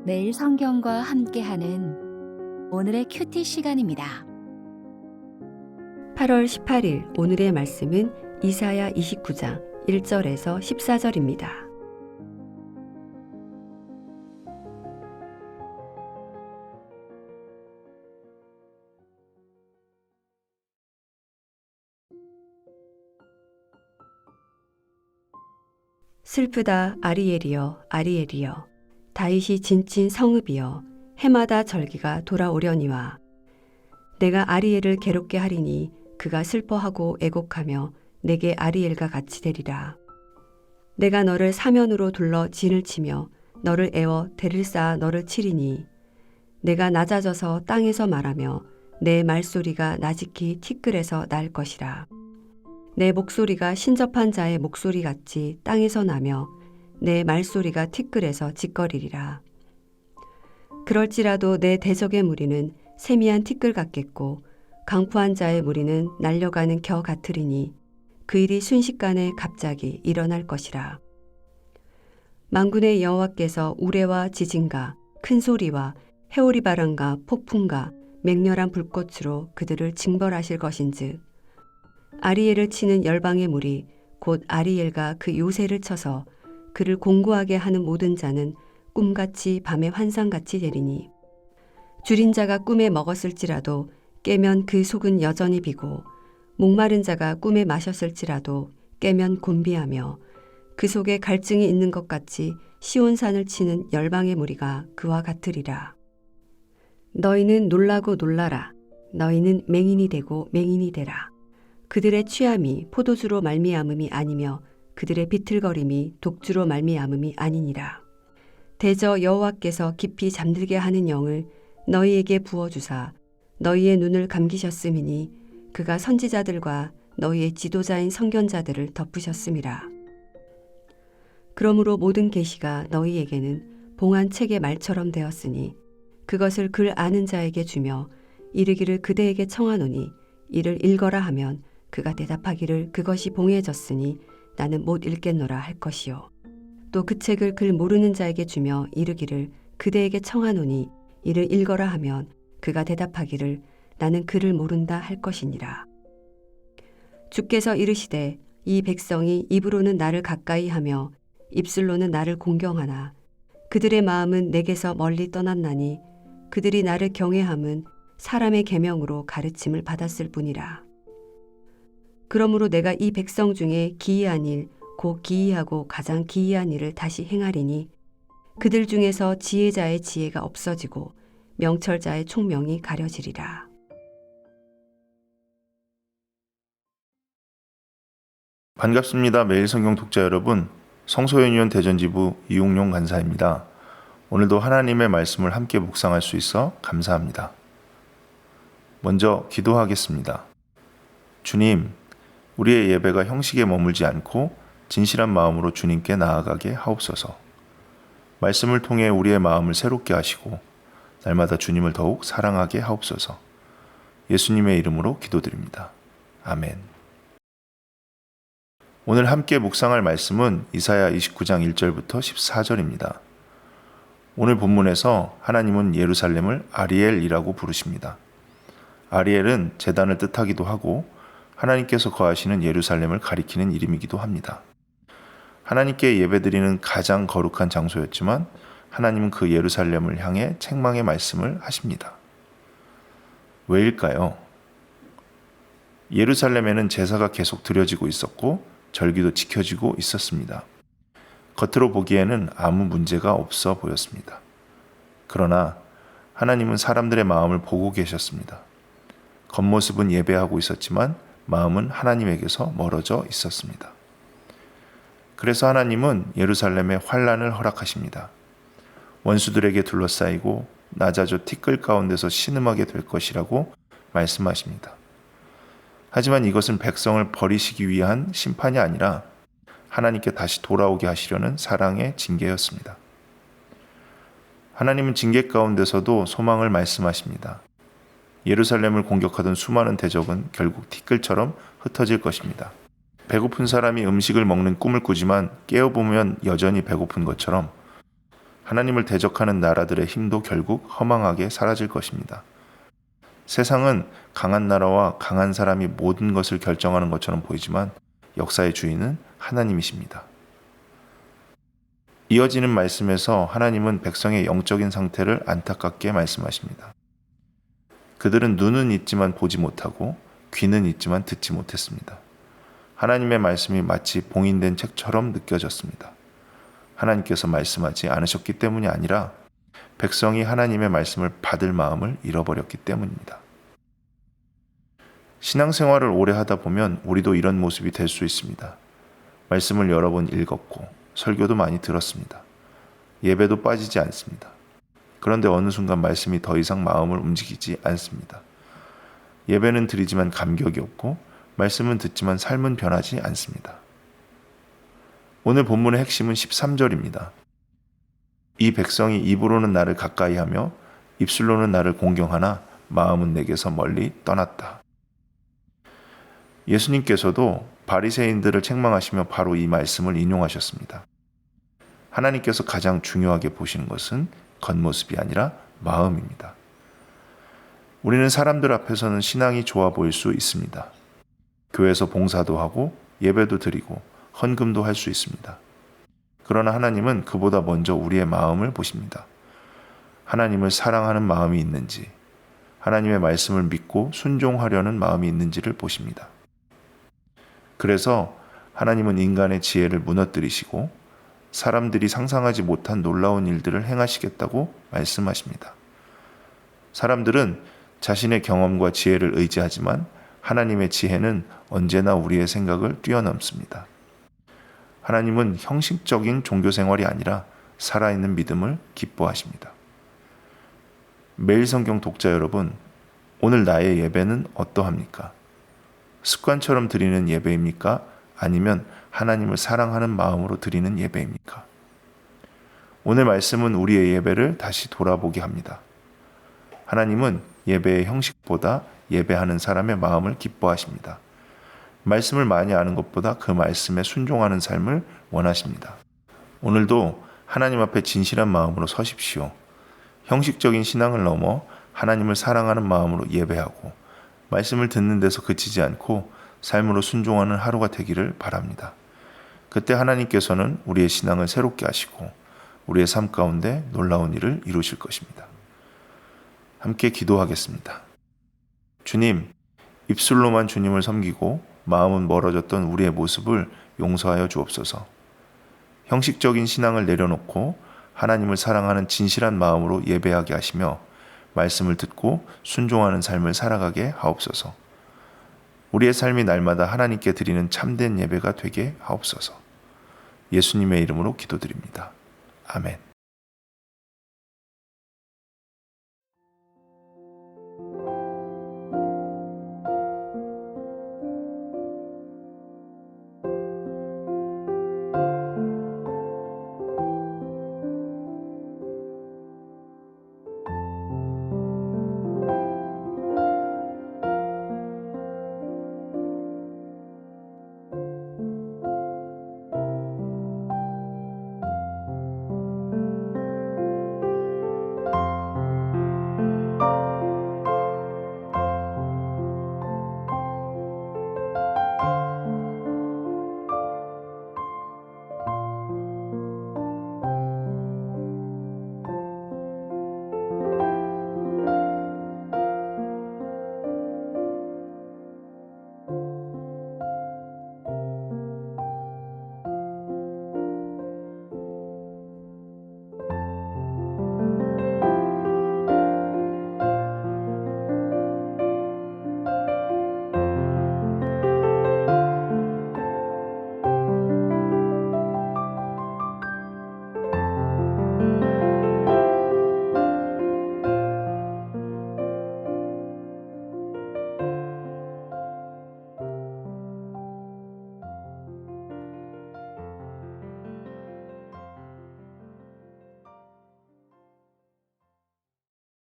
매일 성경과 함께하는 오늘의 큐티 시간입니다. 8월 18일 오늘의 말씀은 이사야 29장 1절에서 14절입니다. 슬프다 아리엘이여 아리엘이여 다윗이 진친 성읍이여 해마다 절기가 돌아오려니와 내가 아리엘을 괴롭게 하리니 그가 슬퍼하고 애곡하며 내게 아리엘과 같이 되리라. 내가 너를 사면으로 둘러 진을 치며 너를 애워 대를 쌓아 너를 치리니 내가 낮아져서 땅에서 말하며 내 말소리가 나직히 티끌에서 날 것이라. 내 목소리가 신접한 자의 목소리 같이 땅에서 나며 내 말소리가 티끌에서 짓거리리라. 그럴지라도 내 대적의 무리는 세미한 티끌 같겠고 강포한 자의 무리는 날려가는 겨 같으리니 그 일이 순식간에 갑자기 일어날 것이라. 만군의 여호와께서 우레와 지진과 큰 소리와 해오리 바람과 폭풍과 맹렬한 불꽃으로 그들을 징벌하실 것인즉 아리엘을 치는 열방의 무리 곧 아리엘과 그 요새를 쳐서 그를 공고하게 하는 모든 자는 꿈같이 밤의 환상같이 되리니 줄인 자가 꿈에 먹었을지라도 깨면 그 속은 여전히 비고 목마른 자가 꿈에 마셨을지라도 깨면 곤비하며 그 속에 갈증이 있는 것 같이 시온산을 치는 열방의 무리가 그와 같으리라. 너희는 놀라고 놀라라. 너희는 맹인이 되고 맹인이 되라. 그들의 취함이 포도주로 말미암음이 아니며 그들의 비틀거림이 독주로 말미암음이 아니니라. 대저 여호와께서 깊이 잠들게 하는 영을 너희에게 부어주사 너희의 눈을 감기셨음이니 그가 선지자들과 너희의 지도자인 선견자들을 덮으셨음이라. 그러므로 모든 계시가 너희에게는 봉한 책의 말처럼 되었으니 그것을 글 아는 자에게 주며 이르기를 그대에게 청하노니 이를 읽어라 하면 그가 대답하기를 그것이 봉해졌으니 나는 못 읽겠노라 할 것이요. 또 그 책을 글 모르는 자에게 주며 이르기를 그대에게 청하노니 이를 읽어라 하면 그가 대답하기를 나는 글을 모른다 할 것이니라. 주께서 이르시되 이 백성이 입으로는 나를 가까이 하며 입술로는 나를 공경하나 그들의 마음은 내게서 멀리 떠났나니 그들이 나를 경외함은 사람의 계명으로 가르침을 받았을 뿐이라. 그러므로 내가 이 백성 중에 기이한 일 곧 기이하고 가장 기이한 일을 다시 행하리니 그들 중에서 지혜자의 지혜가 없어지고 명철자의 총명이 가려지리라. 반갑습니다. 매일 성경 독자 여러분, 성소연위원 대전지부 이용용 간사입니다. 오늘도 하나님의 말씀을 함께 묵상할 수 있어 감사합니다. 먼저 기도하겠습니다. 주님, 우리의 예배가 형식에 머물지 않고 진실한 마음으로 주님께 나아가게 하옵소서. 말씀을 통해 우리의 마음을 새롭게 하시고 날마다 주님을 더욱 사랑하게 하옵소서. 예수님의 이름으로 기도드립니다. 아멘. 오늘 함께 묵상할 말씀은 이사야 29장 1절부터 14절입니다. 오늘 본문에서 하나님은 예루살렘을 아리엘이라고 부르십니다. 아리엘은 제단을 뜻하기도 하고 하나님께서 거하시는 예루살렘을 가리키는 이름이기도 합니다. 하나님께 예배드리는 가장 거룩한 장소였지만 하나님은 그 예루살렘을 향해 책망의 말씀을 하십니다. 왜일까요? 예루살렘에는 제사가 계속 드려지고 있었고 절기도 지켜지고 있었습니다. 겉으로 보기에는 아무 문제가 없어 보였습니다. 그러나 하나님은 사람들의 마음을 보고 계셨습니다. 겉모습은 예배하고 있었지만 마음은 하나님에게서 멀어져 있었습니다. 그래서 하나님은 예루살렘에 환난을 허락하십니다. 원수들에게 둘러싸이고 낮아져 티끌 가운데서 신음하게 될 것이라고 말씀하십니다. 하지만 이것은 백성을 버리시기 위한 심판이 아니라 하나님께 다시 돌아오게 하시려는 사랑의 징계였습니다. 하나님은 징계 가운데서도 소망을 말씀하십니다. 예루살렘을 공격하던 수많은 대적은 결국 티끌처럼 흩어질 것입니다. 배고픈 사람이 음식을 먹는 꿈을 꾸지만 깨어보면 여전히 배고픈 것처럼 하나님을 대적하는 나라들의 힘도 결국 허망하게 사라질 것입니다. 세상은 강한 나라와 강한 사람이 모든 것을 결정하는 것처럼 보이지만 역사의 주인은 하나님이십니다. 이어지는 말씀에서 하나님은 백성의 영적인 상태를 안타깝게 말씀하십니다. 그들은 눈은 있지만 보지 못하고 귀는 있지만 듣지 못했습니다. 하나님의 말씀이 마치 봉인된 책처럼 느껴졌습니다. 하나님께서 말씀하지 않으셨기 때문이 아니라 백성이 하나님의 말씀을 받을 마음을 잃어버렸기 때문입니다. 신앙생활을 오래 하다 보면 우리도 이런 모습이 될 수 있습니다. 말씀을 여러 번 읽었고 설교도 많이 들었습니다. 예배도 빠지지 않습니다. 그런데 어느 순간 말씀이 더 이상 마음을 움직이지 않습니다. 예배는 드리지만 감격이 없고 말씀은 듣지만 삶은 변하지 않습니다. 오늘 본문의 핵심은 13절입니다. 이 백성이 입으로는 나를 가까이하며 입술로는 나를 공경하나 마음은 내게서 멀리 떠났다. 예수님께서도 바리새인들을 책망하시며 바로 이 말씀을 인용하셨습니다. 하나님께서 가장 중요하게 보시는 것은 겉모습이 아니라 마음입니다. 우리는 사람들 앞에서는 신앙이 좋아 보일 수 있습니다. 교회에서 봉사도 하고 예배도 드리고 헌금도 할 수 있습니다. 그러나 하나님은 그보다 먼저 우리의 마음을 보십니다. 하나님을 사랑하는 마음이 있는지, 하나님의 말씀을 믿고 순종하려는 마음이 있는지를 보십니다. 그래서 하나님은 인간의 지혜를 무너뜨리시고 사람들이 상상하지 못한 놀라운 일들을 행하시겠다고 말씀하십니다. 사람들은 자신의 경험과 지혜를 의지하지만 하나님의 지혜는 언제나 우리의 생각을 뛰어넘습니다. 하나님은 형식적인 종교생활이 아니라 살아있는 믿음을 기뻐하십니다. 매일 성경 독자 여러분, 오늘 나의 예배는 어떠합니까? 습관처럼 드리는 예배입니까? 아니면 하나님을 사랑하는 마음으로 드리는 예배입니까? 오늘 말씀은 우리의 예배를 다시 돌아보게 합니다. 하나님은 예배의 형식보다 예배하는 사람의 마음을 기뻐하십니다. 말씀을 많이 아는 것보다 그 말씀에 순종하는 삶을 원하십니다. 오늘도 하나님 앞에 진실한 마음으로 서십시오. 형식적인 신앙을 넘어 하나님을 사랑하는 마음으로 예배하고 말씀을 듣는 데서 그치지 않고 삶으로 순종하는 하루가 되기를 바랍니다. 그때 하나님께서는 우리의 신앙을 새롭게 하시고 우리의 삶 가운데 놀라운 일을 이루실 것입니다. 함께 기도하겠습니다. 주님, 입술로만 주님을 섬기고 마음은 멀어졌던 우리의 모습을 용서하여 주옵소서. 형식적인 신앙을 내려놓고 하나님을 사랑하는 진실한 마음으로 예배하게 하시며 말씀을 듣고 순종하는 삶을 살아가게 하옵소서. 우리의 삶이 날마다 하나님께 드리는 참된 예배가 되게 하옵소서. 예수님의 이름으로 기도드립니다. 아멘.